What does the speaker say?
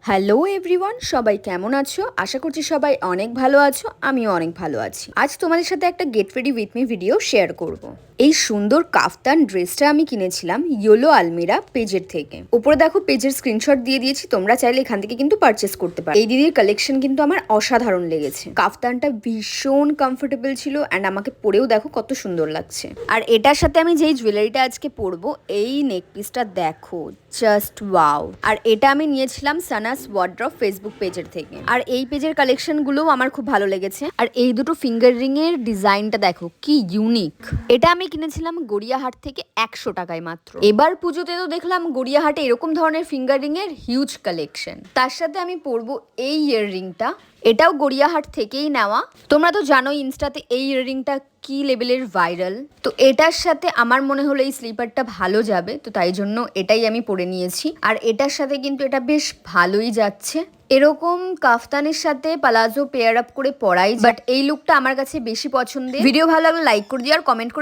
Hello everyone, সবাই কেমন আছো? আশা করছি সবাই অনেক ভালো আছো। আমিও অনেক ভালো আছি। আজ তোমাদের সাথে একটা get ready with me video share করব। এই সুন্দর কাফতান ড্রেসটা আমি কিনেছিলাম ইয়োলো আলমিরা পেজের থেকে। উপরে দেখো পেজের স্ক্রিনশট দিয়ে দিয়েছি, তোমরা চাইলে এখান থেকে কিন্তু পারচেস করতে পারো। এই দিদির কালেকশন কিন্তু আমার অসাধারণ লেগেছে। কাফতানটা ভীষণ কমফোর্টেবল ছিল অ্যান্ড আমাকে পরেও দেখো কত সুন্দর লাগছে। আর এটার সাথে আমি যেই জুয়েলারিটা আজকে পরবো, এই নেক পিসটা দেখো, জাস্ট ওয়াও। আর এটা আমি নিয়েছিলাম সানাস ওয়ার্ড্রপ ফেসবুক পেজের থেকে। আর এই পেজের কালেকশনগুলোও আমার খুব ভালো লেগেছে। আর এই দুটো ফিঙ্গার রিং এর ডিজাইনটা দেখো কি ইউনিক। এটা আমি কিনেছিলাম গড়িয়াহাট থেকে 100 টাকায় মাত্র। এবার পুজোতে তো দেখলাম গড়িয়াহাটে এরকম ধরনের ফিঙ্গার রিং এর হিউজ কালেকশন। তার সাথে আমি পরবো এই ইয়ার রিংটা, এটাও গড়িয়াহাট থেকেই নেওয়া। তোমরা তো জানোই ইনস্টাতে এই ইয়াররিংটা কি লেভেলের ভাইরাল। তো এটার সাথে আমার মনে হলো এই স্লিপারটা ভালো যাবে, তো তাই জন্য এটাই আমি পরে নিয়েছি। আর এটার সাথে কিন্তু এটা বেশ ভালোই যাচ্ছে। এরকম কাফতানের সাথে পালাজো পেয়ার আপ করে পরাই, বাট এই লুকটা আমার কাছে বেশি পছন্দের। ভিডিও ভালো লাগলে লাইক করে দিও আর কমেন্ট করে